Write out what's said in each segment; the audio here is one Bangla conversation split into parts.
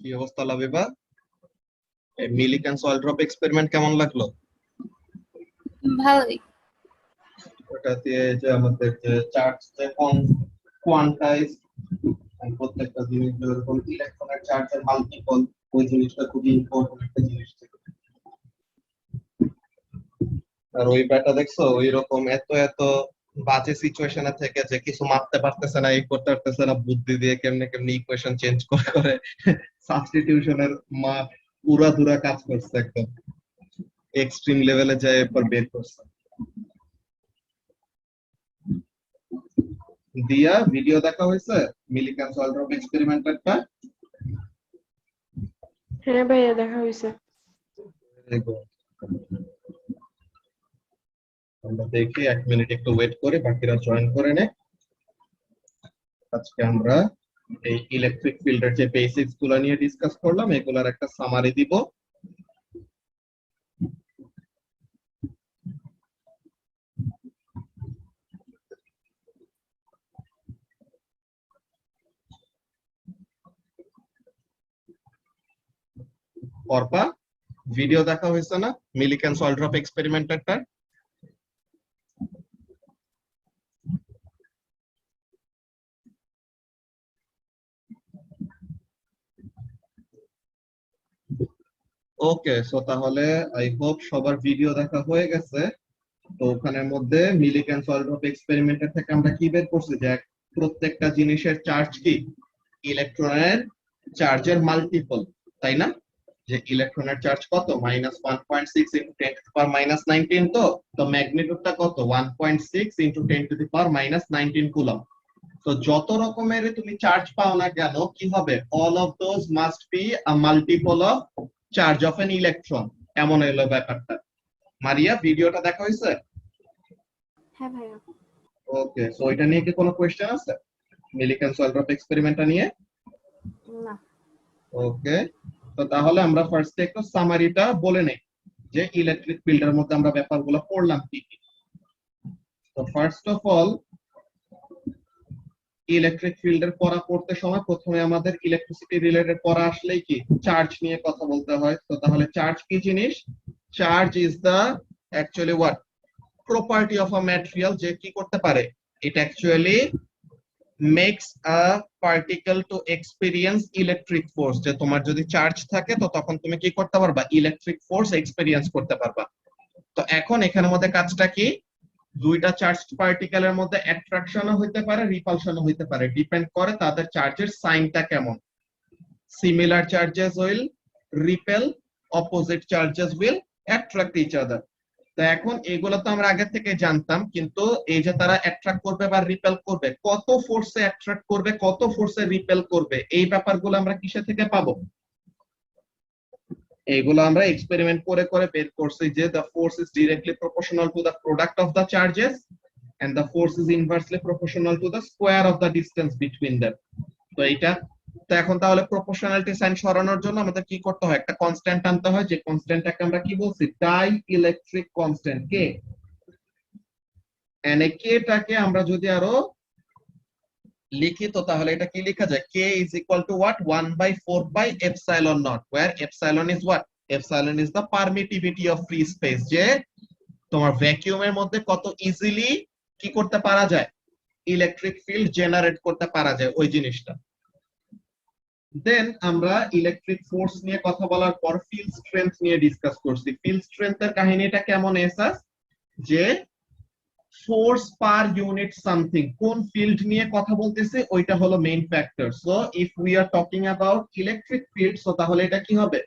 কি অবস্থা লাবিবা? এই মিলিকান সয়েল ড্রপ এক্সপেরিমেন্ট কেমন লাগলো? ভালোই। ওটা দিয়ে যে আমাদের যে চার্জ যে কোয়ান্টাইজ প্রত্যেকটা জিনিস যেরকম ইলেকট্রনের চার্জের মাল্টিপল, ওই জিনিসটা খুবই ইম্পর্টেন্ট একটা জিনিস ছিল। আর ওই ব্যাটা দেখছো ওই রকম এত এত বাজে সিচুয়েশনে থেকে যে কিছু মাপতে পারতেছে না, এই করতে পারতেছে না, বুদ্ধি দিয়ে কেমনে কেমনে ইকুয়েশন চেঞ্জ করে করে সাবস্টিটিউশনের মা পুরা কাজ করছে, একদম এক্সট্রিম লেভেলে যায় এরপর বের করছে। দিয়া ভিডিও দেখা হয়েছে মিলিকান সয়েল ড্রপ এক্সপেরিমেন্টেরটা? হ্যাঁ ভাইয়া দেখা হয়েছে। আমরা দেখি 1 মিনিট একটু ওয়েট করে বাকিরা জয়েন করে নে। আজকে আমরা এই ইলেকট্রিক ফিল্ডের যে বেসিক্স গুলো নিয়ে ডিসকাস করলাম এগুলার একটা সামারি দিব। অর্পা, ভিডিও দেখা হয়েছে না মিলিকান সয়েল ড্রপ এক্সপেরিমেন্টেরটা? ওকে, সো তাহলে আই হোপ সবার ভিডিও দেখা হয়ে গেছে। তো ওখানের মধ্যে মিলিকান সয়েল ড্রপ এক্সপেরিমেন্টের থেকে আমরা কি বের করছি যে প্রত্যেকটা জিনিসের চার্জ কি ইলেকট্রনের চার্জের মাল্টিপল, তাই না? যে ইলেকট্রনের চার্জ কত -1.6 ইনটু 10 টু দি পাওয়ার -19, তো তো ম্যাগনিটিউডটা কত 1.6 into 10 to the power -19 coulomb. তো যত রকমের তুমি চার্জ পাও না কেন কি হবে, all of those must be a multiple of charge of N electron. এমন হলো ব্যাপারটা। মারিয়া, ভিডিওটা দেখা হয়েছে? হ্যাঁ ভাইয়া। ওকে, সো এটা নিয়ে কি কোনো কোশ্চেন আছে মিলিকান সয়েল ড্রপ এক্সপেরিমেন্টটা নিয়ে? না। ওকে, তো তাহলে আমরা ফার্স্টে একটু সামারিটা বলে নেই যে ইলেকট্রিক ফিল্ডের মধ্যে আমরা ব্যাপারগুলো পড়লাম কি কি। তো ফার্স্ট অফ অল ইলেকট্রিক ফিল্ডের পড়া পড়তে সময় প্রথমে আমাদের ইলেকট্রিসিটি রিলেটেড পড়া আসলেই কি চার্জ নিয়ে কথা বলতে হয়। তো তাহলে চার্জ কি জিনিস? Charge is the actually what property of a material, যে কি করতে পারে, it actually makes a particle to experience electric force. যে তোমার যদি চার্জ থাকে তো তখন তুমি কি করতে পারবা, ইলেকট্রিক ফোর্স এক্সপেরিয়েন্স করতে পারবা। তো এখন এখানের মধ্যে কাজটা কি, দুইটা চার্জড পার্টিকেলের মধ্যে অ্যাট্রাকশনও হইতে পারে রিপালশনও হইতে পারে, ডিপেন্ড করে তাদের চার্জের সাইনটা কেমন। Similar charges will repel, opposite charges will attract each other. তো এখন এগুলো তো আমরা আগে থেকে জানতাম, কিন্তু এই যে তারা অ্যাট্রাক্ট করবে বা রিপেল করবে, কত ফোর্সে অ্যাট্রাক্ট করবে কত ফোর্সে রিপেল করবে, এই ব্যাপারগুলো আমরা কিসে থেকে পাবো? এইগুলো আমরা এক্সপেরিমেন্ট করে করে বের করছি যে the force is directly proportional to the product of the charges and the force is inversely proportional to the square of the distance between them. তো এইটা তো এখন তাহলে প্রপোর্শনালিটি সাইন সরানোর জন্য আমাদের কি করতে হয়, একটা কনস্ট্যান্ট আনতে হয়, যে কনস্ট্যান্টটাকে আমরা কি বলছি, die electric constant K. And এই কে টাকে আমরা যদি আরো লিখি তো তাহলে এটা কি লেখা যায়, k is equal to what 1/4/epsilon naught, where epsilon is what, epsilon is the permittivity of free space, যে তোমার ভ্যাকুয়ামের মধ্যে কত ইজিলি কি করতে পারা যায়, ইলেকট্রিক ফিল্ড জেনারেট করতে পারা যায় ওই জিনিসটা। দেন আমরা ইলেকট্রিক ফোর্স নিয়ে কথা বলার পর ফিল্ড স্ট্রেংথ নিয়ে ডিসকাস করছি। ফিল্ড স্ট্রেংথের কাহিনীটা কেমন এসাস, যে ফোর্স পার ইউনিট সামথিং, কোন ফিল্ড নিয়ে কথা বলতেছে ওইটা হলো main factor. So if we are talking about electric field, so তাহলে এটা কি হবে,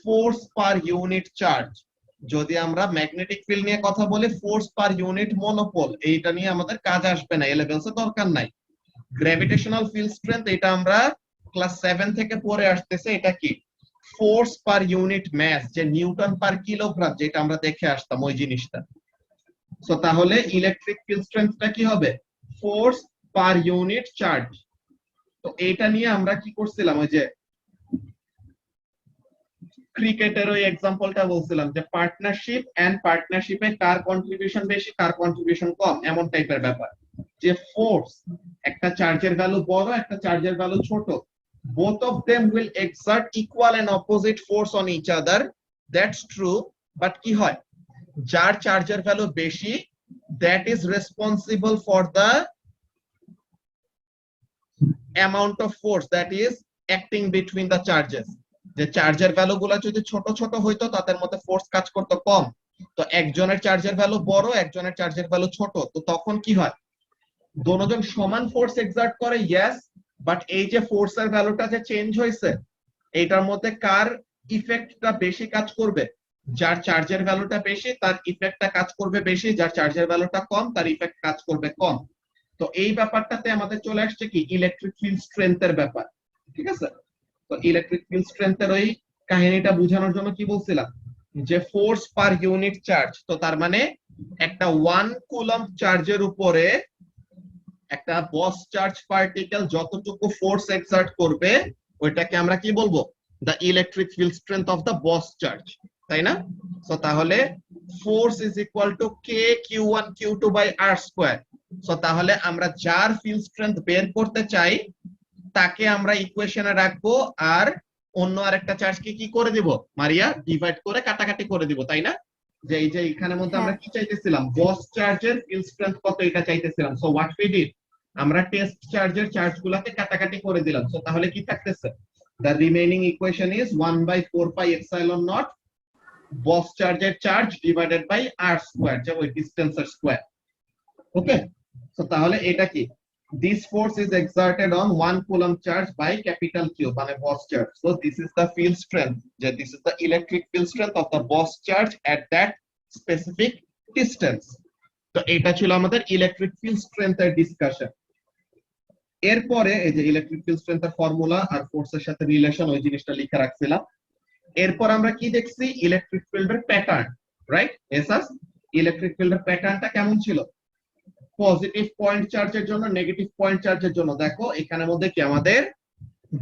ফোর্স পার ইউনিট চার্জ। যদি আমরা ম্যাগনেটিক ফিল্ড নিয়ে কথা বলি, ফোর্স পার ইউনিট মনোপোল, এইটা নিয়ে আমাদের কাজ আসবে না, এলেভেন্সে দরকার নাই। গ্র্যাভিটেশনাল ফিল্ড স্ট্রেংথ, এটা আমরা ক্লাস 7 থেকে পড়ে আসতেছে, এটা কি ফোর্স পার ইউনিট ম্যাস, যে নিউটন পার কিলোগ্রাম, যেটা আমরা দেখে আসতাম ওই জিনিসটা। সো তাহলে ইলেকট্রিক ফিল্ড স্ট্রেংথটা কি হবে, ফোর্স পার ইউনিট চার্জ। তো এটা নিয়ে আমরা কি করছিলাম, ওই যে ক্রিকেটের ওই এক্সাম্পলটা বলছিলাম যে পার্টনারশিপ, এন্ড পার্টনারশিপে কার কন্ট্রিবিউশন বেশি কার কন্ট্রিবিউশন কম, এমন টাইপের ব্যাপার। যে ফোর্স, একটা চার্জের ভ্যালু বড় একটা চার্জের ভ্যালু ছোট, both of them will exert equal and opposite force on each other. That's true, but কি হয় যার চার্জের ভ্যালু বেশি that is responsible for the amount of force that is acting between the charges. যে চার্জের ভ্যালুগুলো যদি ছোট ছোট হইতো তাদের মধ্যে ফোর্স কাজ করতে কম, তো একজনের চার্জের ভ্যালু বড় একজনের চার্জের ভ্যালু ছোট, তো তখন কি হয় দুজন সমান ফোর্স এক্সার্ট করে, ইয়েস, বাট এই যে ফোর্সের ভ্যালুটা যে চেঞ্জ হয়েছে এইটার মধ্যে কার ইফেক্টটা বেশি কাজ করবে, যার চার্জের ভ্যালুটা বেশি তার ইফেক্টটা কাজ করবে বেশি, যার চার্জের ভ্যালুটা কম তার ইফেক্ট কাজ করবে কম। তো এই ব্যাপারটাতে আমাদের চলে আসছে কি ইলেকট্রিক ফিল্ড স্ট্রেংথের ব্যাপার, ঠিক আছে। তো ইলেকট্রিক ফিল্ড স্ট্রেংথের ওই কাহিনীটা বোঝানোর জন্য কি বলছিলাম যে ফোর্স পার ইউনিট চার্জ, তো তার মানে একটা 1 কুলম্ব চার্জের উপরে একটা বস চার্জ পার্টিকেল যতটুকু ফোর্স এক্সার্ট করবে ওইটাকে আমরা কি বলবো, the electric field strength of the boss charge, তাই না? সো তাহলে force is equal to k q1 q2 by r square. So তাহলে আমরা যার ফিল্ড স্ট্রেংথ বের করতে চাই তাকে আমরা ইকুয়েশনে রাখবো, আর অন্য আরেকটা চার্জকে কি করে দিব মারিয়া, ডিভাইড করে কাটাকাটি করে দিব, তাই না? যে এই যে এখানের মধ্যে আমরা কি চাইতেছিলাম, বস চার্জের ফিল্ড স্ট্রেংথ কত এটা চাইতেছিলাম। সো হোয়াট উই ডিড, আমরা টেস্ট চার্জের চার্জগুলোকে কাটাকাটি করে দিলাম। সো তাহলে কি থাকতেছে, the remaining equation is 1 by 4 pi epsilon naught boss charge charge divided by r square, যে ওই ডিসটেন্সের স্কয়ার। ওকে, সো তাহলে এটা কি, this force is exerted on 1 coulomb charge by capital Q মানে boss charge. So this is the field strength, যে this is the electric field strength of the boss charge at that specific distance. তো এটা ছিল আমাদের ইলেকট্রিক ফিল্ড স্ট্রেংথের ডিসকাশন। এরপরে এই যে ইলেকট্রিক ফিল্ড স্ট্রেংথের ফর্মুলা আর ফোর্সের সাথে রিলেশন ওই জিনিসটা লিখে রাখছিলাম। এরপর আমরা কি দেখছি, ইলেকট্রিক ফিল্ডের প্যাটার্ন, রাইট? এসএস ইলেকট্রিক ফিল্ডের প্যাটার্নটা কেমন ছিল, পজিটিভ পয়েন্ট চার্জের জন্য নেগেটিভ পয়েন্ট চার্জের জন্য দেখো এখানের মধ্যে কি আমাদের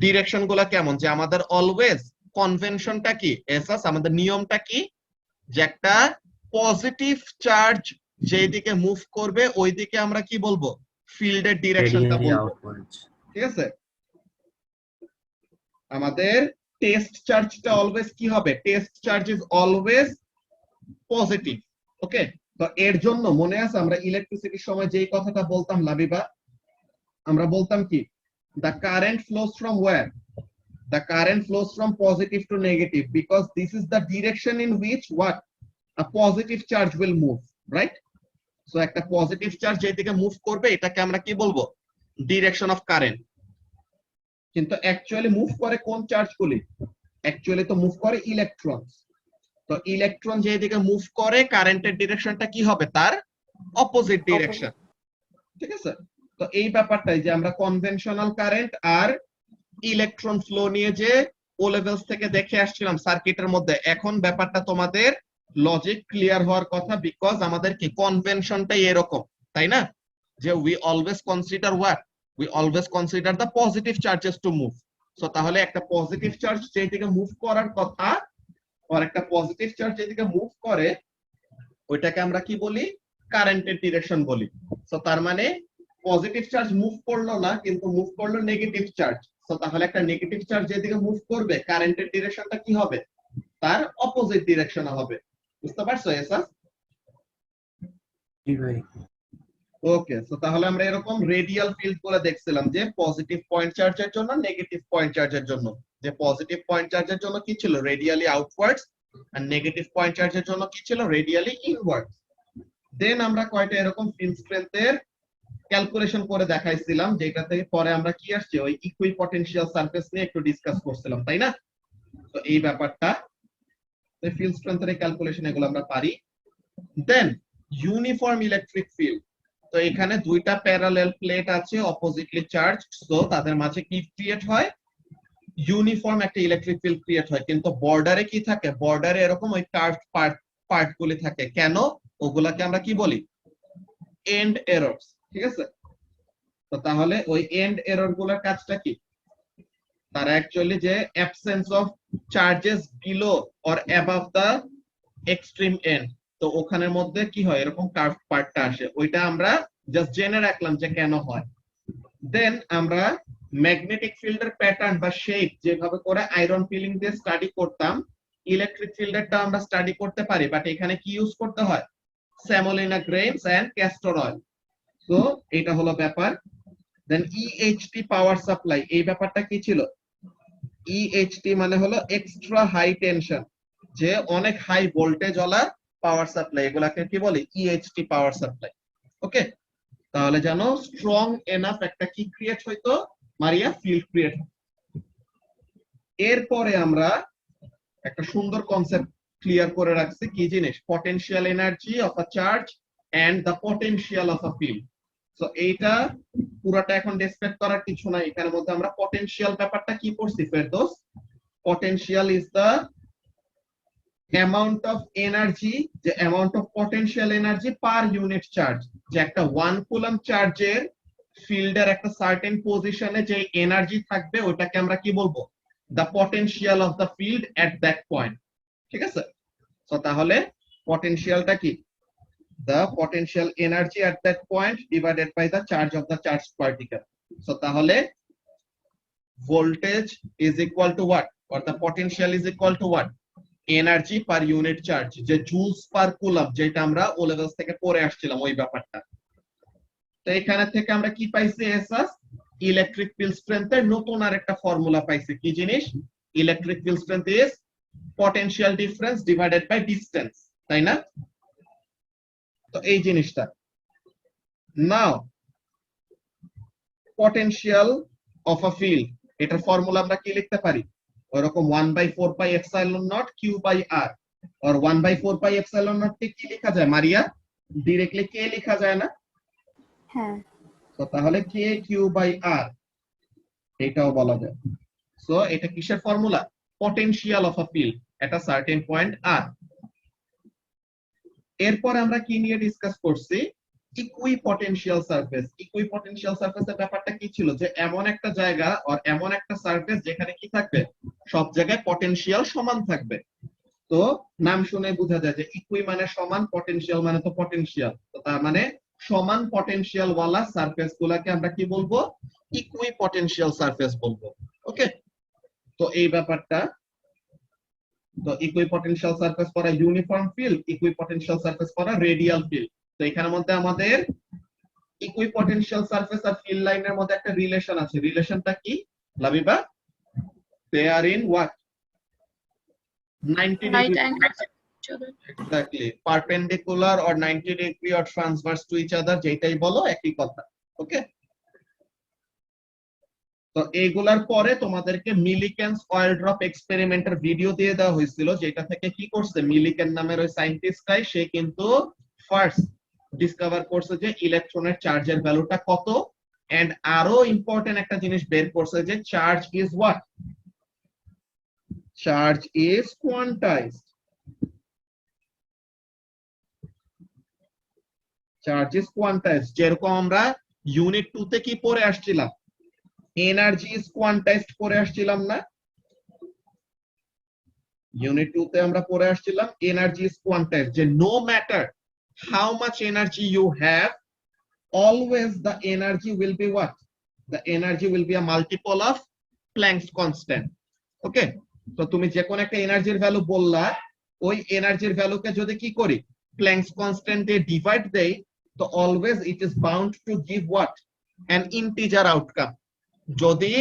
ডিরেকশন গুলা কেমন, যে আমাদের অলওয়েজ কনভেনশনটা কি এসএস, আমাদের নিয়মটা কি, যে একটা পজিটিভ চার্জ যেদিকে মুভ করবে ওই দিকে আমরা কি বলবো, ফিল্ডের ডিরেকশনটা বলবো, ঠিক আছে। আমাদের টেস্ট চার্জটা অলওয়েজ কি হবে, test charge is always positive. Okay, তো এর জন্য মনে আছে আমরা ইলেকট্রিসিটির সময় যেই কথাটা বলতাম লাবিবা, আমরা বলতাম কি, the current flows from where, the current flows from positive to negative because this is the direction in which what a positive charge will move, right? So একটা পজিটিভ চার্জ যেদিকে মুভ করবে এটাকে আমরা কি বলবো, ডিরেকশন অফ কারেন্ট। কিন্তু অ্যাকচুয়ালি মুভ করে কোন চার্জগুলি, অ্যাকচুয়ালি তো মুভ করে ইলেকট্রনস। তো ইলেকট্রন যেদিকে মুভ করে কারেন্টের ডিরেকশনটা কি হবে, তার অপোজিট ডিরেকশন, ঠিক আছে। তো এই ব্যাপারটাই যে আমরা কনভেনশনাল কারেন্ট আর ইলেকট্রন ফ্লো নিয়ে যে ও লেভেলস থেকে দেখে আসছিলাম সার্কিটের মধ্যে, এখন ব্যাপারটা তোমাদের লজিক ক্লিয়ার হওয়ার কথা, বিকজ আমাদের কি কনভেনশনটাই এরকম, তাই না, যে we always consider what, we always consider the positive charges to move. So তাহলে একটা পজিটিভ চার্জ যেদিকে মুভ করার কথা আর একটা পজিটিভ চার্জ যেদিকে মুভ করে ওইটাকে আমরা কি বলি, কারেন্টের ডিরেকশন বলি। সো তার মানে পজিটিভ চার্জ মুভ করলো না কিন্তু মুভ করলো নেগেটিভ চার্জ, সো তাহলে একটা নেগেটিভ চার্জ যেদিকে মুভ করবে কারেন্টের ডিরেকশনটা কি হবে, তার অপোজিট ডিরেকশনে হবে। বুঝতে পারছো এসা? জি ভাই। ওকে, সো তাহলে আমরা এরকম রেডিয়াল ফিল্ড বলে দেখছিলাম যে পজিটিভ পয়েন্ট চার্জের জন্য নেগেটিভ পয়েন্ট চার্জের জন্য, যে পজিটিভ পয়েন্ট চার্জের জন্য কি ছিল রেডিয়ালি আউটওয়ার্ডস আর নেগেটিভ পয়েন্ট চার্জের জন্য কি ছিল রেডিয়ালি ইনওয়ার্ডস। দেন আমরা কয়টা এরকম ফিল্ড স্ট্রেংথের ক্যালকুলেশন করে দেখাইছিলাম, যেটা থেকে পরে আমরা কি আসছে ওই ইকুইপটেনশিয়াল সারফেস নিয়ে একটু ডিসকাস করছিলাম, তাই না? তো এই ব্যাপারটা ফিল্ড স্ট্রেংথের ক্যালকুলেশন এগুলো আমরা পারি। দেন ইউনিফর্ম ইলেকট্রিক ফিল্ড, তো এখানে দুইটা প্যারালাল প্লেট আছে অপোজিটলি চার্জ, তো তাদের মাঝে কি ক্রিয়েট হয়, ইউনিফর্ম একটা ইলেকট্রিক ফিল্ড ক্রিয়েট হয়। কিন্তু বর্ডারে কি থাকে, বর্ডারে এরকম ওই কার্ভড পার্ট গুলি থাকে, কেন, ওগুলাকে আমরা কি বলি, এন্ড এররস, ঠিক আছে। তো তাহলে ওই এন্ড এরর গুলোর কাজটা কি, তারা অ্যাকচুয়ালি যে absence of charges below or above the extreme end, তো ওখানের মধ্যে কি হয় এরকম কার্ভড পার্টটা আসে, ওইটা আমরা জাস্ট জেনে রাখলাম যে কেন হয়। দেন আমরা ম্যাগনেটিক ফিল্ডের প্যাটার্ন বা শেপ যেভাবে করে আয়রন পিলিং দিয়ে স্টাডি করতাম, ইলেকট্রিক ফিল্ডেরটা আমরা স্টাডি করতে পারি, বাট এখানে কি ইউজ করতে হয়? Semolina grains and castor oil. তো এটা হলো ব্যাপার। দেন ইএইচটি পাওয়ার সাপ্লাই, এই ব্যাপারটা কি ছিল? ইএইচটি মানে হলো এক্সট্রা হাই টেনশন, যে অনেক হাই ভোল্টেজ ওয়ালা পাওয়ার সাপ্লাই, এগুলাকে কি বলে? ইএইচটি পাওয়ার সাপ্লাই। ওকে, তাহলে জানো স্ট্রং এনাফ একটা কি ক্রিয়েট হইতো? মারিয়া, ফিল্ড ক্রিয়েট। এরপরে আমরা একটা সুন্দর কনসেপ্ট ক্লিয়ার করে রাখছি, কি জিনিস? Potential energy of a charge and the potential of a field. So এইটা পুরোটা এখন ডিসক্রাইব করার কিছু নাই, এখানের মধ্যে আমরা পটেনশিয়াল ব্যাপারটা কি পড়ছি Ferdous? Potential is the amount of energy, যে amount of potential energy per unit charge, যে একটা 1 কুলম চার্জের ফিল্ডের একটা সার্টেন পজিশনে যে এনার্জি থাকবে ওটাকে আমরা কি বলবো? The potential of the field at that point. ঠিক আছে? তো তাহলে পটেনশিয়ালটা কি? The potential energy at that point divided by the charge of the charge particle. So তাহলে voltage is equal to what, or the potential is equal to what? Energy per unit charge, যে জুলস পার কুলম, যেটা আমরা ও লেভেলস থেকে পড়ে আসছিলাম ওই ব্যাপারটা। তো এখানে থেকে আমরা কি পাইছি? এসএস ইলেকট্রিক ফিল্ড স্ট্রেংথের নতুন আরেকটা ফর্মুলা পাইছি। কি জিনিস? Electric field strength is potential difference divided by distance, তাই না? তো এই জিনিসটা now potential of a field, এটার ফর্মুলা আমরা কি লিখতে পারি? ওরকম 1/4 pi epsilon nought q by r, আর 1/4 পাই এপসাইলন নট কে কি লেখা যায় মারিয়া? ডাইরেক্টলি কে লেখা যায় না? হ্যাঁ। তো তাহলে কে কিউ বাই আর এটাও বলা যায়। সো এটা কিসের formula? Potential of a field at a certain point r. এরপর আমরা কি নিয়ে ডিসকাস করছি? ইকুইপটেনশিয়াল সারফেস। ইকুইপটেনশিয়াল সারফেসের ব্যাপারটা কি ছিল? যে এমন একটা জায়গা আর এমন একটা সারফেস যেখানে কি থাকবে? সব জায়গায় পটেনশিয়াল সমান থাকবে। তো নাম শুনে বোঝা যায় যে ইকুই মানে সমান, পটেনশিয়াল মানে তো পটেনশিয়াল, তো তার মানে সমান পটেনশিয়াল ওয়ালা সারফেস গুলাকে আমরা কি বলবো? ইকুইপটেনশিয়াল সারফেস বলবো। ওকে, তো এই ব্যাপারটা। তো equipotential surface for a uniform field, equipotential surface for a radial field. তো এখানের মধ্যে আমাদের ইকুইপটেনশিয়াল সারফেস আর ফিল্ড লাইনের মধ্যে একটা রিলেশন আছে। রিলেশনটা কি লাবিবা? দে আর in what? 90 Right degree. angles to each other. Exactly, perpendicular or 90 degree or transverse to each other, যেটাই বলো একই কথা। ওকে, তো এইগুলার পরে তোমাদেরকে মিলিকেন্স অয়েল ড্রপ এক্সপেরিমেন্টের ভিডিও দিয়ে দেওয়া হয়েছিল, যেটা থেকে কি করছে মিলিকেন নামের ওই সায়েন্টিস্টটাই, সে কিন্তু ফার্স্ট ডিসকভার করছে যে ইলেকট্রনের চার্জের ভ্যালুটা কত, এন্ড আরো ইম্পর্টেন্ট একটা জিনিস বের করছে যে charge is what? Charge is quantised. Charge is quantised, যেরকম আমরা ইউনিট 2 তে কি পড়ে আসছিলাম? এনার্জি ইজ কোয়ান্টাইজড পড়ে আসছিলাম না? ইউনিট 2 তে আমরা পড়ে আসছিলাম এনার্জি ইজ কোয়ান্টাইজড, যে no matter how much energy you have, always the energy will be what? The energy will be a multiple of Planck's constant. ওকে, তো তুমি যে কোন একটা এনার্জির ভ্যালু বললা, ওই এনার্জির ভ্যালুকে যদি কি করি? Planck's constant দিয়ে ডিভাইড দেই, তো always it is bound to give what? an integer outcome. যদি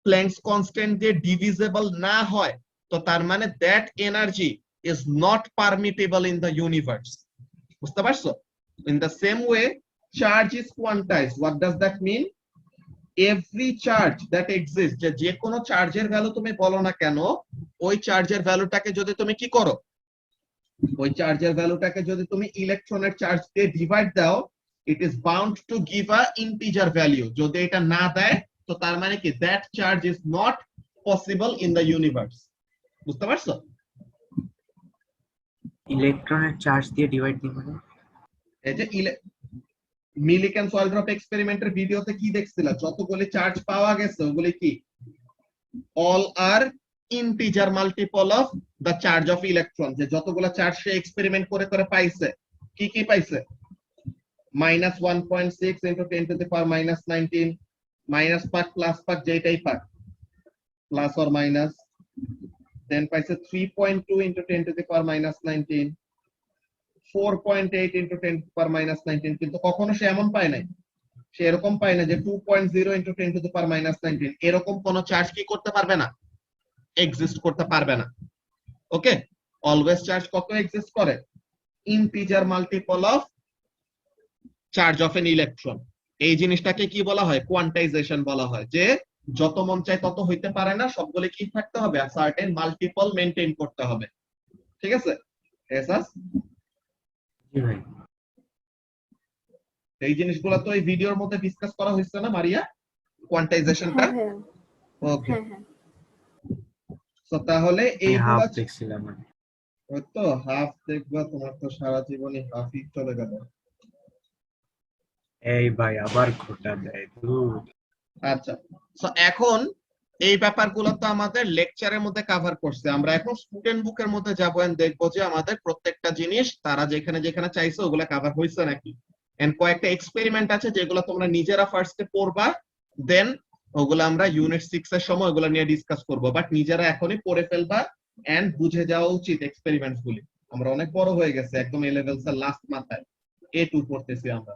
Planck's constant দিয়ে ডিভিজিবল না হয়, তো তার মানে that energy is not permittable in the universe. বুঝতে পারছো? In the same way, charge is quantized. What does that mean? Every charge that exists, যে কোনো চার্জের ভ্যালু তুমি বলো না কেন, ওই চার্জের ভ্যালুটাকে যদি তুমি কি করো? ওই চার্জের ভ্যালুটাকে যদি তুমি ইলেকট্রনের চার্জ দিয়ে ডিভাইড দাও, it is bound to give a integer value. যদি এটা না দেয়, তো তার মানে কি that charge is not possible in the universe. বুঝতে পারছো? ইলেকট্রনের চার্জ দিয়ে ডিভাইড দিই মানে এই যে মিলিকেন্স অয়েল ড্রপ এক্সপেরিমেন্টের ভিডিওতে কি দেখছিলা? যতগুলি চার্জ পাওয়া গেছে ওগুলি কি? All are integer multiple of the charge of electron. যে যতগুলা চার্জ সে এক্সপেরিমেন্ট করে করে পাইছে, কি কি পাইছে? -1.6 × 10⁻⁻19, মাইনাস পাক প্লাস পাক যেটাই পাক, প্লাস অর মাইনাস, দেন পাইছে 3.2 into 10 to the power minus 19, 4.8 into 10 to the power minus 19, কিন্তু কখনো সে এমন পায় নাই, সে এরকম পায় না যে 2.0 into 10 to the power minus 19, এরকম কোন চার্জ কি করতে পারবে না, এক্সিস্ট করতে পারবে না। ওকে, অলওয়েজ চার্জ কত এক্সিস্ট করে, integer multiple of charge of N electron. এই জিনিসটাকে কি বলা হয়, কোয়ান্টাইজেশন বলা হয়, যে যত মন চায় তত হইতে পারে না, সবগুলো কি থাকতে হবে, সার্টেন মাল্টিপল মেইনটেইন করতে হবে। ঠিক আছে এসাস? জি ভাই। এই জিনিসগুলো তো এই ভিডিওর মধ্যে ডিসকাস করা হয়েছে না মারিয়া, কোয়ান্টাইজেশনটা? হ্যাঁ ভাইয়া ওকে, হ্যাঁ হ্যাঁ তো তাহলে আমি এইগুলা হাফ দেখছিলাম আর কি। ওই তো হাফ দেখবা, তোমার তো সারা জীবনই হাফই চলে গেল। এই ভাই আবার খোটা দেয় ধুর। আচ্ছা, তো এখন এই ব্যাপারগুলো তো আমাদের লেকচারের মধ্যে কভার করছে, আমরা এখন স্টুডেন্ট বুকের মধ্যে যাবো এন্ড দেখবো যে আমাদের প্রত্যেকটা জিনিস তারা যেখানে যেখানে চাইছে ওগুলা কভার হয়েছে নাকি। এন্ড কয়েকটা এক্সপেরিমেন্ট আছে যেগুলো তোমরা নিজেরা ফার্স্টে পড়বা, দেন ওগুলো আমরা ইউনিট 6 এর সময় ওগুলো নিয়ে ডিসকাস করব, বাট নিজেরা এখনই পড়ে ফেলবা এন্ড বুঝে যাওয়া উচিত এক্সপেরিমেন্টস গুলি। আমরা অনেক বড় হয়ে গেছে, একদম এ লেভেলস এর লাস্ট মাথায় A2 পড়তেছি আমরা।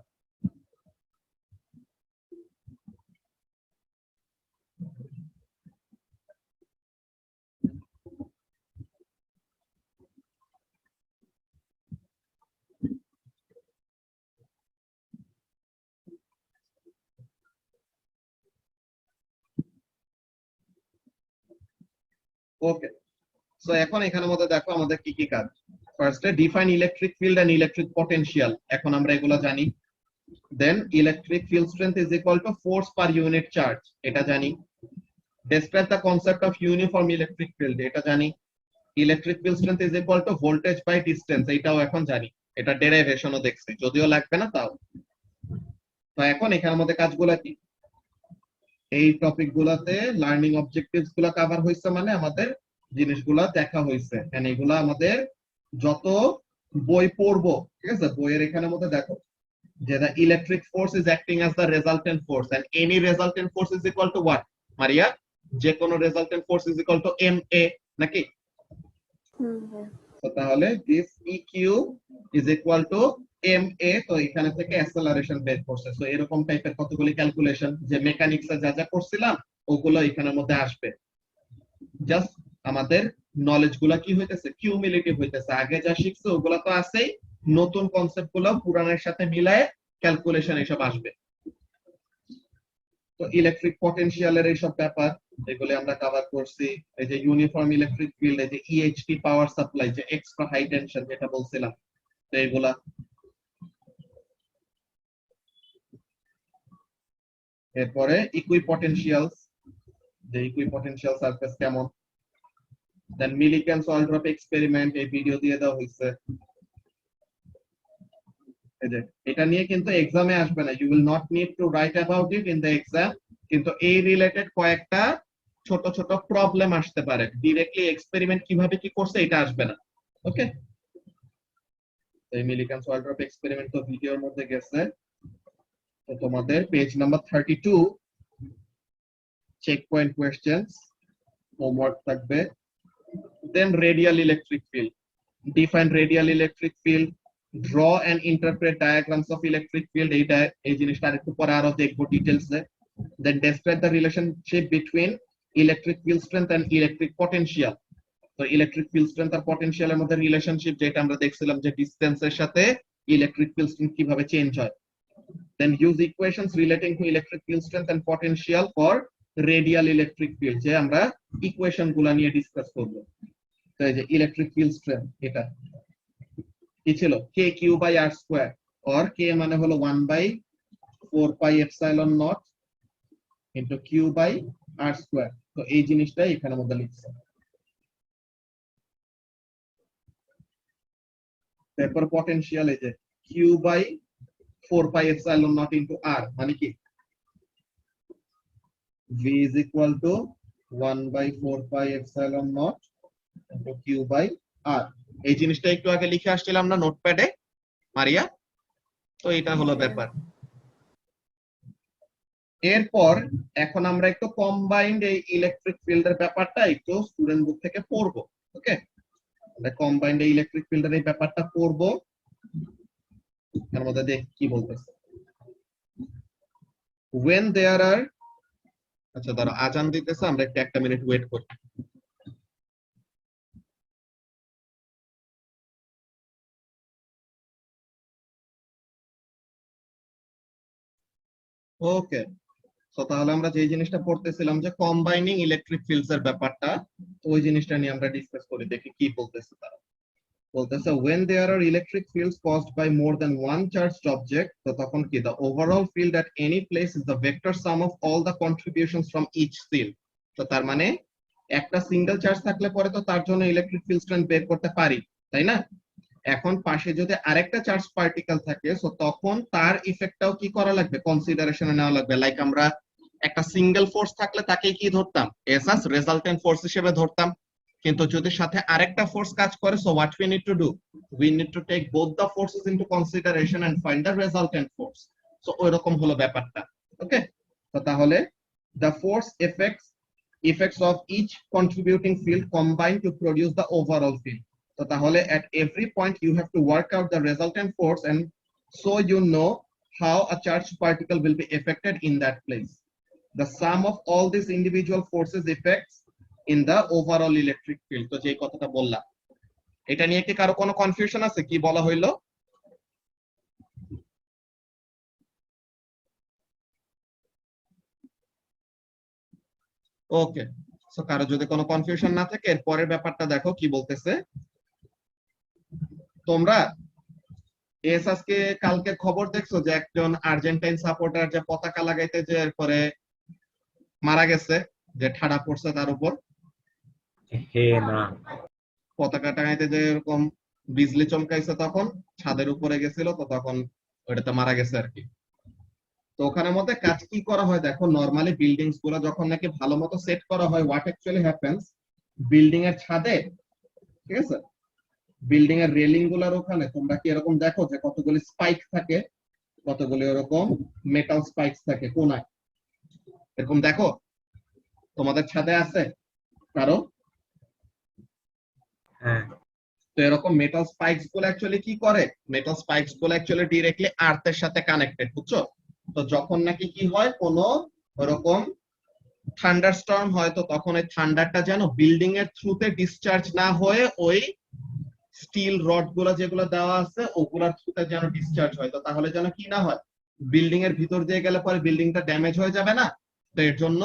ওকে, সো এখন এখানের মধ্যে দেখো আমাদের কি কি কাজ। ফার্স্টে define electric field and electric potential, এখন আমরা এগুলো জানি। Then electric field strength is equal to force per unit charge, এটা জানি। Describe the concept of uniform electric field, এটা জানি। Electric field strength is equal to voltage by distance, এটাও এখন জানি, এটা ডেরাইভেশনও দেখছি, যদিও লাগবে না তাও। তো এখন এখানের মধ্যে কাজগুলো কি, এই টপিক গুলাতে লার্নিং অবজেক্টিভস গুলা কভার হয়েছে, মানে আমাদের জিনিসগুলা দেখা হয়েছে, এন্ড এগুলা আমাদের যত বই পড়বো, ঠিক আছে, বইয়ের এখানের মধ্যে দেখো যে the electric force is acting as the resultant force and any resultant force is equal to what, মারিয়া? যে কোনো resultant force is equal to ma, নাকি? ভাইয়া তো তাহলে this eq is equal to ma, তো এখানে থেকে অ্যাক্সেলারেশন বের করছে। সো এরকম টাইপের কতগুলি ক্যালকুলেশন যে মেকানিক্সে যা যা করছিলাম ওগুলো এখানের মধ্যে আসবে। জাস্ট আমাদের নলেজ গুলা কি হইতেছে, কিউমুলেটিভ হইতেছে, আগে যা শিখছো ওগুলা তো আছেই, নতুন কনসেপ্ট গুলো পুরানের সাথে মিলায়ে ক্যালকুলেশন এসব আসবে। তো ইলেকট্রিক পটেনশিয়ালের এইসব ব্যাপার এগুলো আমরা কভার করছি। এই যে ইউনিফর্ম ইলেকট্রিক ফিল্ড, এই যে ইএইচটি পাওয়ার সাপ্লাই, যে এক্সট্রা হাই টেনশন যেটা বলছিলাম, তো এগুলা। এরপরে ইকুইপটেনশিয়ালস, যে ইকুইপটেনশিয়াল সারফেস কেমন। দেন মিলিকানস অয়েল ড্রপ এক্সপেরিমেন্ট, এই ভিডিও দিয়ে দেওয়া হয়েছে। এই যে এটা নিয়ে কিন্তু এক্সামে আসবে না, you will not need to write about it in the exam, কিন্তু এই রিলেটেড কয়েকটা ছোট ছোট প্রবলেম আসতে পারে, ডিরেক্টলি এক্সপেরিমেন্ট কিভাবে কি করছে এটা আসবে না। ওকে, এই মিলিকানস অয়েল ড্রপ এক্সপেরিমেন্ট তো ভিডিওর মধ্যে গেছে। তো তোমাদের page number 32 check point questions homework থাকবে। Then radial electric field, define radial electric field, draw and interpret diagrams of electric field, এই জিনিসটা আরেকটু পরে আরো দেখবো ডিটেইলসে। then describe the relationship between electric field strength and electric potential, তো ইলেকট্রিক ফিল্ড স্ট্রেংথ আর পটেনশিয়ালের মধ্যে রিলেশনশিপ যেটা আমরা দেখছিলাম, যে ডিসটেন্সের সাথে ইলেকট্রিক ফিল্ড স্ট্রেংথ কিভাবে চেঞ্জ হয়। then use equations relating to electric field strength and potential for radial electric field, যে আমরা ইকুয়েশন গুলা নিয়ে ডিসকাস করব। তো এই যে ইলেকট্রিক ফিল্ড স্ট্রেংথ এটা কি ছিল, k q by r square, or k মানে হলো 1/4 pi epsilon nought into q by r square. তো এই জিনিসটাই এখানের মধ্যে লিখছে। তারপর পটেনশিয়াল, এই যে q by 4 pi epsilon nought into r, মানে কি v is equal to 1/4 pi epsilon nought into q by r. এই জিনিসটা একটু আগে লিখে আসছিলাম না নোটপ্যাডে মারিয়া, তো এটা হলো ব্যাপার। এরপর এখন আমরা একটু কম্বাইন্ড এই ইলেকট্রিক ফিল্ডের ব্যাপারটা একটু স্টুডেন্ট বুক থেকে পড়বো। ওকে, আমরা কম্বাইন্ড এই ইলেকট্রিক ফিল্ডের এই ব্যাপারটা পড়বো। এর মধ্যে দেখ কি বলতেছে। when there are, আচ্ছা ধরো আজান দিতেছে, আমরা একটু একটা মিনিট ওয়েট করি। ওকে, তো তাহলে আমরা যে জিনিসটা পড়তেছিলাম যে কম্বাইনিং ইলেকট্রিক ফিল্ডস এর ব্যাপারটা, ওই জিনিসটা নিয়ে আমরা ডিসকাস করি, দেখি কি বলতেছে তারা। বলতেছে when there are electric fields caused by more than one charged object, তো তখন কি the overall field at any place is the vector sum of all the contributions from each field। তো তার মানে একটা সিঙ্গেল চার্জ থাকলে পরে তো তার জন্য ইলেকট্রিক ফিল্ড স্ট্রেংথ বের করতে পারি, তাই না? এখন পাশে যদি আরেকটা চার্জ পার্টিকেল থাকে, সো তখন তার ইফেক্টটাও কি করা লাগবে, কনসিডারেশনে নেওয়া লাগবে। লাইক আমরা একটা সিঙ্গেল ফোর্স থাকলে তাকে কি ধরতাম, এস আস রেজাল্টেন্ট ফোর্স হিসেবে ধরতাম। কিন্তু যদি সাথে আরেকটা ফোর্স কাজ করে, so what we need to do, we need to take both the forces into consideration and find the resultant force. So ওইরকম হলো ব্যাপারটা। ওকে, তো তাহলে the force effects of each contributing field combine to produce the overall field। তো তাহলে at every point you have to work out the resultant force, and so you know how a charged particle will be affected in that place. The sum of all these individual forces effects in the overall electric field। তো যে কথাটা বললাম, এটা নিয়ে কি কারো কোনো কনফিউশন আছে, কি বলা হইলো? ওকে, সো কারো যদি কোনো কনফিউশন না থাকে, এর পরের ব্যাপারটা দেখো কি বলতেছে। তোমরা এস আজকে কালকে খবর দেখছো যে একজন আর্জেন্টাইন সাপোর্টার যে পতাকা লাগাইতে যে এরপরে মারা গেছে, যে ঠাডা পড়ছে তার উপর, হে না, পতাকা টাঙাইতে যে এরকম বিজলি চমকাইছে, তখন ছাদের উপরে গেছিল, তো তখন ওইটাতে মারা গেছে আর কি। তো ওখানে মধ্যে কাজ কি করা হয় দেখো, নরমালি বিল্ডিংস গুলো যখন নাকি ভালো মতো সেট করা হয়, হোয়াট অ্যাকচুয়ালি হ্যাপেন্স, বিল্ডিং এর ছাদে, ঠিক আছে, বিল্ডিং এর রেলিং গুলার ওখানে তোমরা কি এরকম দেখো যে কতগুলি স্পাইক থাকে, কতগুলি এরকম মেটাল স্পাইকস থাকে কোনায়, এরকম দেখো তোমাদের ছাদে আছে কারো? হ্যাঁ তো এরকম মেটাল স্পাইকস গুলো অ্যাকচুয়ালি কি করে, মেটাল স্পাইকস গুলো অ্যাকচুয়ালি ডিরেক্টলি আর্থের সাথে কানেক্টেড, বুঝছো? তো যখন নাকি কি হয়, কোনো ওরকম থান্ডার স্টর্ম হয়, তো তখন ওই থান্ডারটা যেন বিল্ডিং এর থ্রুতে ডিসচার্জ না হয়ে ওই স্টিল রড গুলা যেগুলো দেওয়া আছে ওগুলার থ্রুতে যেন ডিসচার্জ হয়। তো তাহলে যেন কি না হয়, বিল্ডিং এর ভিতর দিয়ে গেলে পরে বিল্ডিংটা ড্যামেজ হয়ে যাবে না। তো এর জন্য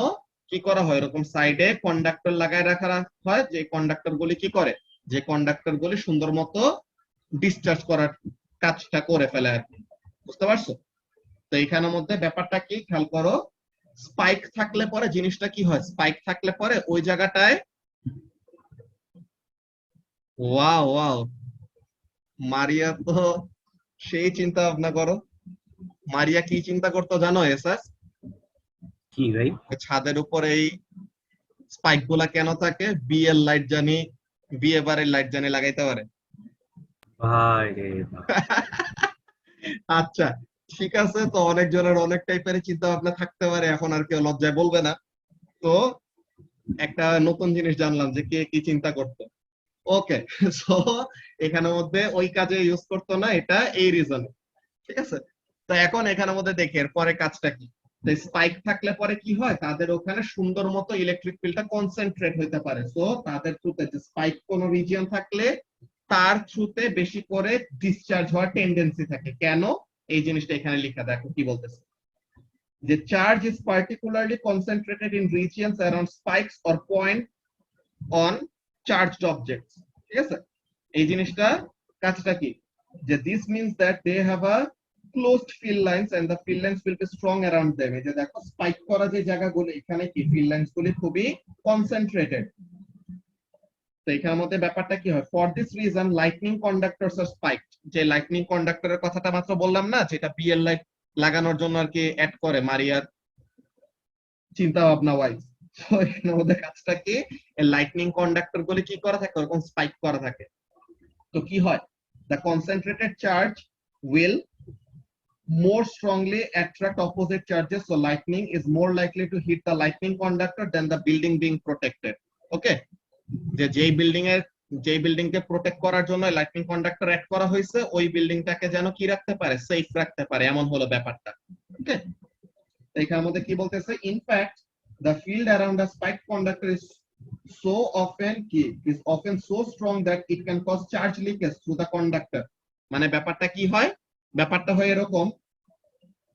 কি করা হয়, এরকম সাইডে কন্ডাক্টর লাগায় রাখা হয়, যে কন্ডাক্টর গুলি কি করে, যে কন্ডাক্টর গুলি সুন্দর মতো ডিসচার্জ করার কাজটা করে ফেলে আর কি। বুঝতে পারছো? তো এখানের মধ্যে ব্যাপারটা কি খেয়াল করো, স্পাইক থাকলে পরে জিনিসটা কি হয়, স্পাইক থাকলে পরে ওই জায়গাটায়, ওয়াও ওয়াও, মারিয়া তো সেই চিন্তা ভাবনা করো। মারিয়া কি চিন্তা করতো জানো এসাস, কি ভাই? ছাদের উপর এই স্পাইক গুলা কেন থাকে, বিয়ের লাইট জানি, বিয়ে বাড়ির লাইট জানি লাগাইতে পারে। ভাই রে ভাই, আচ্ছা ঠিক আছে, তো অনেক জনের অনেক টাইপের চিন্তা ভাবনা থাকতে পারে, এখন আর কেউ লজ্জায় বলবে না। তো একটা নতুন জিনিস জানলাম যে কে কি চিন্তা করতো। ওকে, সো এখানের মধ্যে ওই কাজে ইউজ করতো না, এটা এই রিজনে, ঠিক আছে। তো এখন এখানের মধ্যে দেখি এর পরে কাজটা কি। স্পাইক থাকলে পরে কি হয়, তাদের ওখানে সুন্দর মতো ইলেকট্রিক ফিল্ডটা কনসেন্ট্রেট হইতে পারে। সো তাদের থ্রুতে যে স্পাইক কোন রিজিয়ন থাকলে তার থ্রুতে বেশি করে ডিসচার্জ হওয়ার টেন্ডেন্সি থাকে। কেন, এই জিনিসটা এখানে লেখা, দেখো কি বলতেছে, যে charge is particularly concentrated in regions around spikes or point on charged objects. ঠিক আছে, এই জিনিসটা কাজটা কি, যে this means that they have a closed field lines and the field lines will be strong around them। এই যে দেখো স্পাইক করা যে জায়গাগুলো, এখানে কি field lines গুলি খুবই কনসেন্ট্রেটেড। তো এখানের মধ্যে ব্যাপারটা কি হয়, for this reason lightning conductors are spiked. যে লাইটনিং কন্ডাক্টরের কথাটা মাত্র বললাম না, যেটা বিএল লাইট লাগানোর জন্য আর কি অ্যাড করে মারিয়ার চিন্তা ভাবনা ওয়াইজ। তো এখানের মধ্যে কাজটা কি, লাইটনিং কন্ডাক্টর গুলি কি করা থাকে, ওরকম স্পাইক করা থাকে। তো কি হয়, the concentrated charge will more strongly attract opposite charges, so lightning is more likely to hit the lightning conductor than the building being protected. Okay, যেই বিল্ডিং কে প্রোটেক্ট করার জন্য লাইটনিং কন্ডাক্টর অ্যাড করা হয়েছে ওই বিল্ডিংটাকে যেন কি রাখতে পারে, সেফ রাখতে পারে, এমন হলো ব্যাপারটা। ওকে, এখানের মধ্যে কি বলতেছে, in fact the field around a spiked conductor is often so strong that it can cause charge leakage through the conductor. মানে ব্যাপারটা কি হয়, ব্যাপারটা হয় এরকম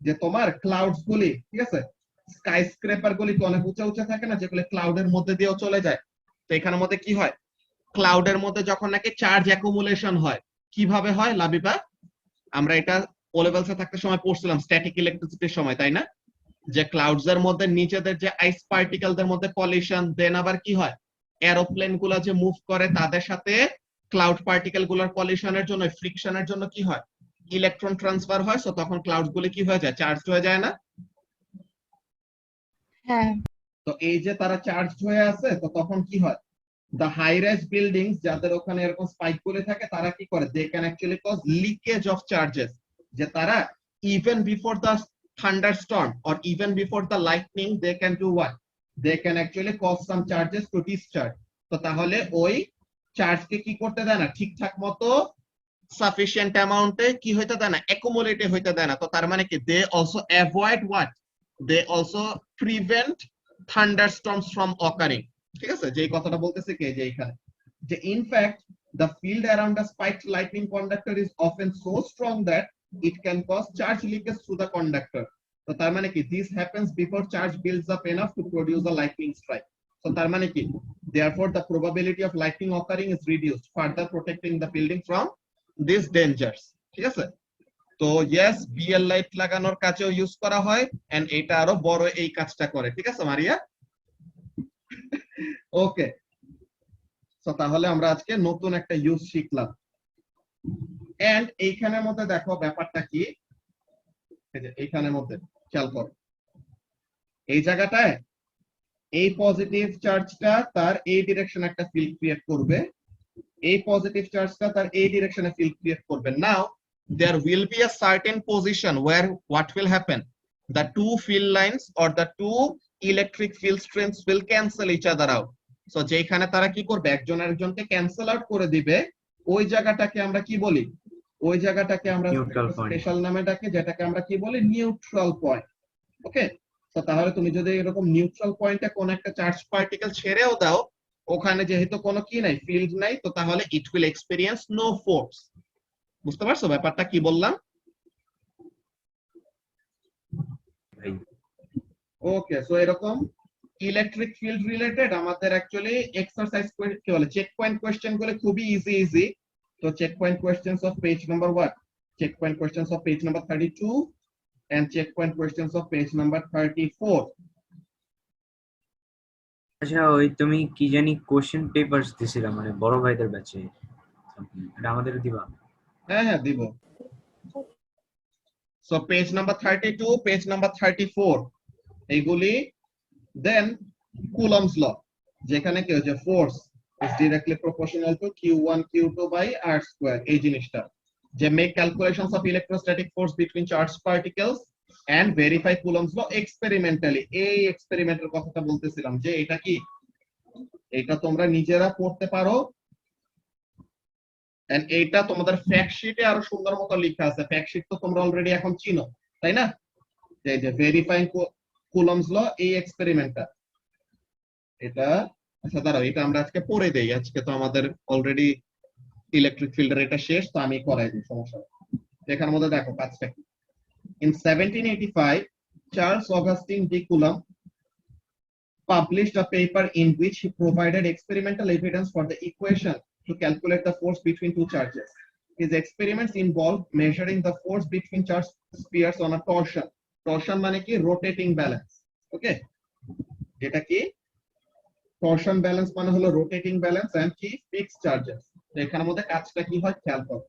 যে তোমার ক্লাউডস গুলি, ঠিক আছে, স্কাই স্ক্রেপার গুলি তো অনেক উঁচা উঁচা থাকে না, যেগুলো ক্লাউডের মধ্যে দিয়েও চলে যায়। তো এখানের মধ্যে কি হয়, ক্লাউডের মধ্যে যখন নাকি চার্জ অ্যাকুমুলেশন হয়, কিভাবে হয় লাবিবা, আমরা এটা ও লেভেলসে থাকতে সময় পড়ছিলাম স্ট্যাটিক ইলেকট্রিসিটির সময়, তাই না, যে ক্লাউডস এর মধ্যে নিচেদের যে আইস পার্টিকেলদের মধ্যে কলিশন, দেন আবার কি হয়, এরোপ্লেন গুলা যে মুভ করে তাদের সাথে ক্লাউড পার্টিকেল গুলার কলিশনের জন্য, ফ্রিকশনের জন্য কি হয়, ইলেকট্রন ট্রান্সফার হয়। সো তখন ক্লাউড গুলি কি হয়ে যায়, চার্জ হয়ে যায় না। হ্যাঁ, তো এই যে তারা চার্জ হয়ে আছে, তো তখন কি হয়, the high rise buildings যাদের ওখানে এরকম স্পাইক গুলি থাকে তারা কি করে, they can actually cause leakage of charges, যে তারা even before the thunderstorm or even before the lightning they can do what, they can actually cause some charges to discharge. তো তাহলে ওই চার্জ কে কি করতে দেয় না, ঠিকঠাক মতো সাফিসিয়েন্ট অ্যামাউন্টে কি হইতে দেয় না, অ্যাকুমুলেট হইতে দেয় না। তো তার মানে কি, they also avoid what, they also prevent thunderstorms from occurring। ঠিক আছে, যে কথাটা বলতেছে কে, যে এখানে যে in fact the field around a spiked lightning conductor is often so strong that it can cause charge leakage through the conductor. তো তার মানে কি, this happens before charge builds up enough to produce a lightning strike. তো তার মানে কি, therefore the probability of lightning occurring is reduced, further protecting the building from these dangers। ঠিক আছে, তো ইয়েস, বিএল লাইট লাগানোর কাজেও ইউজ করা হয়, এন্ড এটা আরো বড় এই কাজটা করে। ঠিক আছে মারিয়া, ওকে। তো তাহলে আমরা আজকে নতুন একটা ইউজ শিখলাম। এন্ড এইখানের মধ্যে দেখো ব্যাপারটা কি, এই যে এইখানের মধ্যে খেয়াল করো, এই জায়গাটায় এই পজিটিভ চার্জটা তার এই ডিরেকশনে একটা ফিল্ড ক্রিয়েট করবে, এই পজিটিভ চার্জটা তার এই ডিরেকশনে ফিল্ড ক্রিয়েট করবে। নাও there will be a certain position where what will happen, the two field lines or the two electric field strengths will cancel each other out. So যেখানে তারা কি করবে, একজন আরেকজনকে ক্যান্সেল আউট করে দিবে, ওই জায়গাটাকে আমরা কি বলি, ওই জায়গাটাকে আমরা স্পেশাল নামে ডাকি, যেটাকে আমরা কি বলি, নিউট্রাল পয়েন্ট। ওকে, তো তাহলে তুমি যদি এরকম নিউট্রাল পয়েন্টে কোন একটা চার্জ পার্টিকেল ছেড়েও দাও, ওখানে যেহেতু কোনো কি নাই, ফিল্ড নাই, তো তাহলে it will experience no force. বুঝতে পারছো ব্যাপারটা কি বললাম? ওকে, সো এরকম ইলেকট্রিক ফিল্ড রিলেটেড আমাদের অ্যাকচুয়ালি এক্সারসাইজ কি বলে, চেক পয়েন্ট কোশ্চেন গুলো খুবই ইজি। তো check point questions of page number 1, check point questions of page number 32 and check point questions of page number 34। আচ্ছা, ওই তুমি কি জানি কোশ্চেন পেপারস দিছিলা মানে বড় ভাইদের ব্যাচে, এটা আমাদের দিবা? হ্যাঁ হ্যাঁ দিব। So page number 32, page number 34 এইগুলি, দেন কুলম্বস ল, যেখানে কি হচ্ছে, force is directly proportional to q1 q2 by r square, এই জিনিসটা, যে make calculations of electrostatic force between charged particles and verify Coulomb's law experimentally। এই এক্সপেরিমেন্টের কথাটা বলতেছিলাম, যে এটা কি, এটা তোমরা নিজেরা পড়তে পারো, এন্ড এইটা তোমাদের ফ্যাক্ট শিটে আরো সুন্দর মতো লেখা আছে। ফ্যাক্ট শিট তো তোমরা অলরেডি এখন চিনো, তাই না, এই যে ভেরিফাইং Coulomb's law, এই এক্সপেরিমেন্টটা, এটা আচ্ছা দাঁড়াও, এটা আমরা আজকে পড়ে দেই, আজকে তো আমাদের অলরেডি ইলেকট্রিক ফিল্ডের এটা শেষ, তো আমি করাই দিই, সমস্যা নেই। এখানের মধ্যে দেখো কাজটা কি, in 1785 Charles Augustin de Coulomb published a paper in which he provided experimental evidence for the equation to calculate the force between two charges. His experiments involved measuring the force between charged spheres on a torsion. Torsion মানে কি, rotating balance। ওকে, যেটা কি torsion balance মানে হলো rotating balance and কি fixed charges। তো এখানের মধ্যে কাজটা কি হয় খেয়াল করো।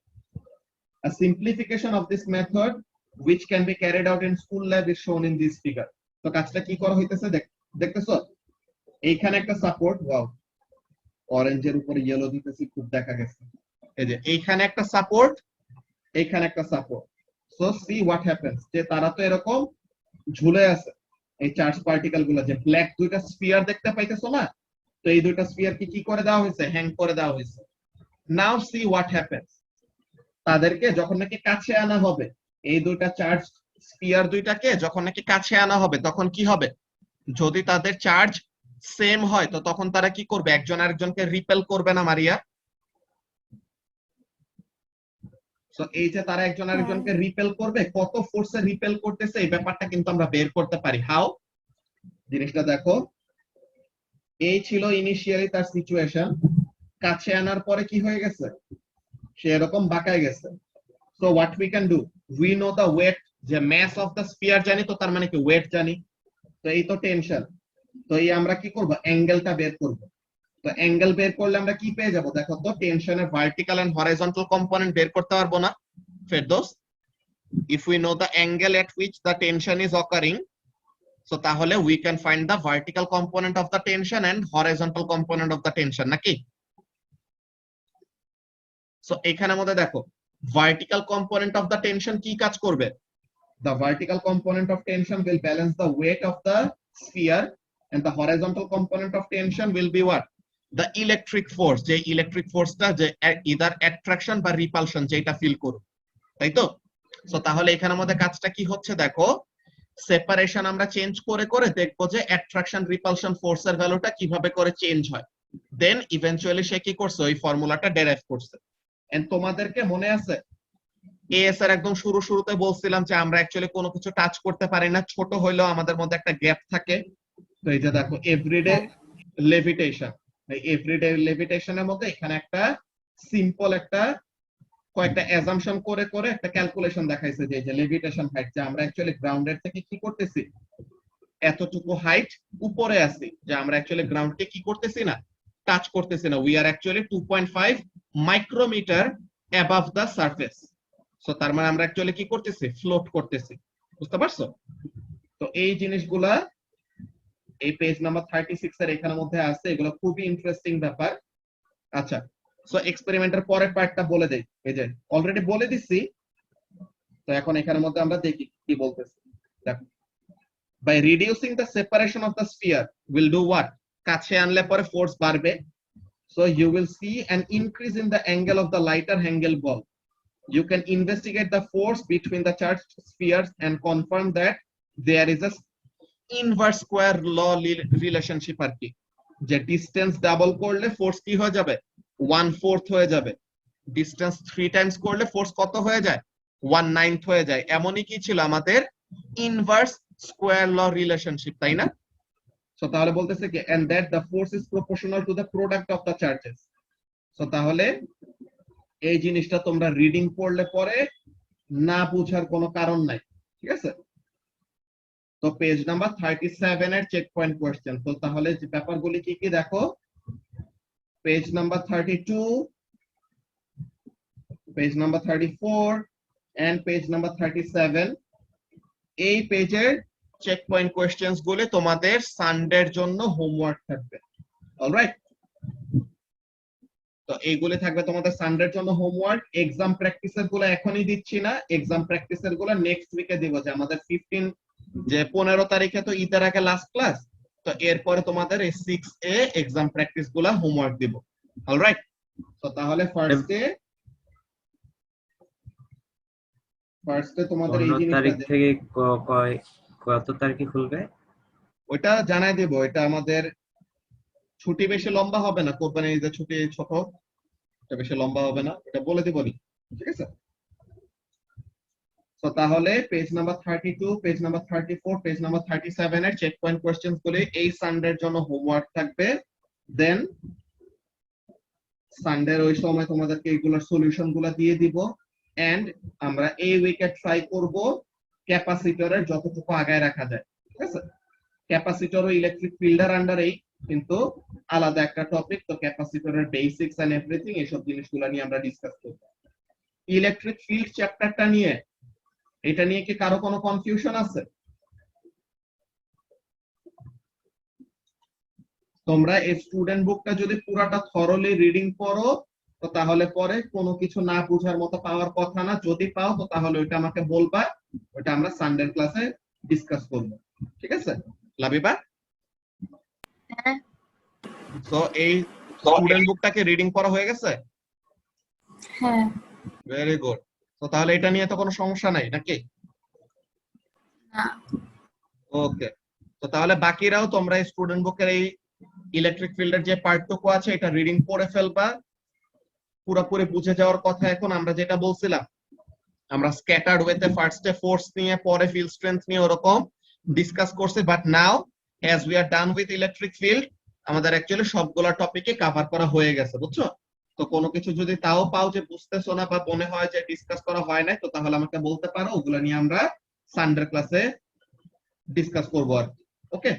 A simplification of this method which can be carried out in school lab is shown in this figure। তো কাজটা কি করা হইতেছে দেখতেছো, এইখানে একটা সাপোর্ট, ওয়াও অরেঞ্জের উপরে ইয়েলো দিতেছি, খুব দেখা গেছে, এই যে এইখানে একটা সাপোর্ট, এইখানে একটা support. So see what happens, যে তারা তো এরকম ঝুলে আছে এই চার্জ পার্টিকেল গুলো, যে ব্ল্যাক দুইটা স্ফিয়ার দেখতে পাইতেছো না, তো এই দুইটা স্ফিয়ার কি করে দেওয়া হয়েছে, হ্যাং করে দেওয়া হয়েছে। নাও সি হোয়াট হ্যাপেন্স, তাদেরকে যখন নাকি কাছে আনা হবে, এই দুইটা চার্জ স্ফিয়ার দুইটাকে যখন নাকি কাছে আনা হবে, তখন কি হবে, যদি তাদের চার্জ সেম হয় তো তখন তারা কি করবে, একজন আরেকজনকে রিপেল করবে না মারিয়া? সো এই যে তারা একজন আরেকজনকে রিপেল করবে, কত ফোর্সে রিপেল করতেছে এই ব্যাপারটা কিন্তু আমরা বের করতে পারি। হাউ? জিনিসটা দেখো, এই ছিল ইনিশিয়ালি তার সিচুয়েশন, কাছে আনার পরে কি হয়ে গেছে, সে এরকম বাঁকায় গেছে। So what we can do, we know the weight, যে ম্যাস অফ দ্য স্ফিয়ার জানি, তো তার মানে কি ওয়েট জানি, তো এই তো টেনশন, তো এই আমরা কি করব, অ্যাঙ্গেলটা বের করব। তো অ্যাঙ্গেল বের করলে আমরা কি পেয়ে যাব, দেখো তো, টেনশনের ভার্টিক্যাল এন্ড হরাইজন্টাল কম্পোনেন্ট বের করতে পারবো না Ferdous? if we know the angle at which the tension is occurring, so তাহলে we can find the vertical component of the tension and horizontal component of the tension, নাকি? so এখানের মধ্যে দেখো, vertical component of the tension কি কাজ করবে, the vertical component of tension will balance the weight of the sphere, and the horizontal component of tension will be what, the electric force, যে ইলেকট্রিক ফোর্সটা যে either attraction বা repulsion যেটা ফিল করো, তাই তো? সো তাহলে এখানের মধ্যে কাজটা কি হচ্ছে দেখো, সেপারেশন আমরা চেঞ্জ করে করে দেখবো যে অ্যাট্রাকশন রিপালশন ফোর্সের ভ্যালুটা কিভাবে করে চেঞ্জ হয়, দেন ইভেন্চুয়ালি সে কি করছে, ওই ফর্মুলাটা ডেরাইভ করছে। এন্ড তোমাদেরকে মনে আছে এএস এর একদম শুরুতে বলছিলাম যে আমরা অ্যাকচুয়ালি কোনো কিছু টাচ করতে পারি না, ছোট হইলেও আমাদের মধ্যে একটা গ্যাপ থাকে। তো এই যে দেখো এভরিডে লেভিটেশন, এই এভরিডে লেভিটেশনের মধ্যে এখানে একটা সিম্পল একটা কয়েকটা অ্যাজাম্পশন করে করে একটা ক্যালকুলেশন দেখাইছে, যে এই যে লেভিটেশন হাইট, যে আমরা অ্যাকচুয়ালি গ্রাউন্ডের থেকে কি করতেছি, এতটুকু হাইট উপরে আছি, যে আমরা অ্যাকচুয়ালি গ্রাউন্ডকে কি করতেছি না, টাচ করতেছি না, we are actually 2.5 micrometre above the surface. So তার মানে আমরা অ্যাকচুয়ালি কি করতেছি, ফ্লোট করতেছি, বুঝতে পারছো? তো এই জিনিসগুলা এই পেজ নাম্বার 36 এর এখানের মধ্যে আছে, এগুলো খুবই ইন্টারেস্টিং ব্যাপার। আচ্ছা, সো এক্সপেরিমেন্টের পরের পার্টটা বলে দেই, এই যে অলরেডি বলে দিছি, তো এখন এখানের মধ্যে আমরা দেখি কি বলতেছে। দেখো, by reducing the separation of the sphere will do what, কাছে আনলে পরে ফোর্স বাড়বে, so you will see an increase in the angle of the lighter angle ball. You can investigate the force between the charged spheres and confirm that there is a inverse square law relationship আর কি, যে ডিসটেন্স ডাবল করলে ফোর্স কি হয়ে যাবে, 1/4 হয়ে যাবে, ডিসটেন্স 3 টাইমস করলে ফোর্স কত হয়ে যায়, 1/9 হয়ে যায়। এমনই কি ছিল আমাদের ইনভার্স স্কয়ার ল রিলেশনশিপ, তাই না? সো তাহলে বলতেছে কি, and that the force is proportional to the product of the charges. So তাহলে এই জিনিসটা তোমরা রিডিং পড়লে পরে না বুঝার কোনো কারণ নাই, ঠিক আছে? তো পেজ নাম্বার 37 এর চেক পয়েন্ট কোশ্চেন, তো তাহলে যে ব্যাপারগুলি কি কি দেখো, page number 32, page number 34 and page number 37, এই পেজের চেক পয়েন্ট কোশ্চেনস গুলি তোমাদের সানডের জন্য হোমওয়ার্ক থাকবে, অলরাইট? তো এইগুলি থাকবে তোমাদের সানডের জন্য হোমওয়ার্ক। এক্সাম প্র্যাকটিসের গুলো এখনই দিচ্ছি না, এক্সাম প্র্যাকটিসের গুলো নেক্সট উইকে দিব, যে আমাদের 15 তারিখে তো ঈদের আগে লাস্ট ক্লাস, তো এরপরে তোমাদের এই 6A এক্সাম প্র্যাকটিস গুলা হোমওয়ার্ক দিব, অলরাইট? তো তাহলে ফার্স্টে তোমাদের এই 15 জিনিসটা তারিখ থেকে কত তারিখে খুলবে ওইটা জানাই দেব। এটা আমাদের ছুটি বেশি লম্বা হবে না, কোরবানির ঈদের ছুটি ছোট, এটা বেশি লম্বা হবে না, এটা বলে দিবনি, ঠিক আছে? তো তাহলে page number 32, page number 34, page number 37 এর চেক পয়েন্ট কোশ্চেনস গুলি এই সানডের জন্য হোমওয়ার্ক থাকবে। দেন সানডের ওই সময় তোমাদেরকে এইগুলোর সলিউশন গুলা দিয়ে দিব, এন্ড আমরা এই উইকে ট্রাই করব ক্যাপাসিটরের যতটুকু আগায় রাখা যায়, ঠিক আছে? ক্যাপাসিটর ও ইলেকট্রিক ফিল্ডের আন্ডারেই, কিন্তু আলাদা একটা টপিক, তো ক্যাপাসিটরের বেসিক্স এন্ড এভরিথিং এইসব জিনিসগুলো নিয়ে আমরা ডিসকাস করব। ইলেকট্রিক ফিল্ড চ্যাপ্টারটা নিয়ে, এটা নিয়ে কি কারো কোনো কনফিউশন আছে? তোমরা এই স্টুডেন্ট বুকটা যদি পুরাটা থরলি রিডিং করো, তো তাহলে পরে কোনো কিছু না বুঝার মতো পাওয়ার কথা না, যদি পাও তো তাহলে ওইটা আমাকে বলবা, ওইটা আমরা সানডের ক্লাসে ডিসকাস করব, ঠিক আছে লাবিবা? হ্যাঁ। তো এই স্টুডেন্ট বুকটাকে রিডিং করা হয়ে গেছে? হ্যাঁ। Very good. তো তাহলে এটা নিয়ে তো কোনো সমস্যা নাই নাকি? না। ওকে, তো তাহলে বাকিরাও তোমরা স্টুডেন্ট বুকের এই ইলেকট্রিক ফিল্ডের যে পার্টটুকু আছে এটা রিডিং করে ফেলবা, পুরোপুরি বুঝে যাওয়ার কথা। এখন আমরা যেটা বলছিলাম, আমরা স্ক্যাটার্ড ওয়েতে ফার্স্টে ফোর্স নিয়ে পরে ফিল্ড স্ট্রেংথ নিয়ে ওরকম ডিসকাস করছি, but now as we are done with electric field, আমাদের অ্যাকচুয়ালি সবগুলা টপিকে কভার করা হয়ে গেছে, বুঝছো? তো কোনো কিছু যদি তাও পাও যে বুঝতেছো না বা মনে হয় যে ডিসকাস করা হয় নাই, তো তাহলে আমাকে বলতে পারো, ওগুলো নিয়ে আমরা সানডের ক্লাসে ডিসকাস করবো আর কি। ওকে,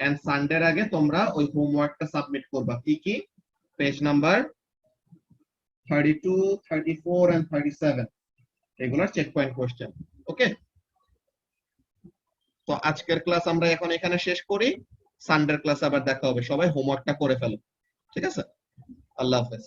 এন্ড সানডের আগে তোমরা ওই হোমওয়ার্কটা সাবমিট করবা, কি কি? পেজ নাম্বার 32, 34 and 37 এগুলোর চেক পয়েন্ট কোশ্চেন। ওকে, তো আজকের ক্লাস আমরা এখন এখানে শেষ করি, সানডের ক্লাসে আবার দেখা হবে। সবাই হোমওয়ার্কটা করে ফেলো, ঠিক আছে? আল্লাহ হাফেজ।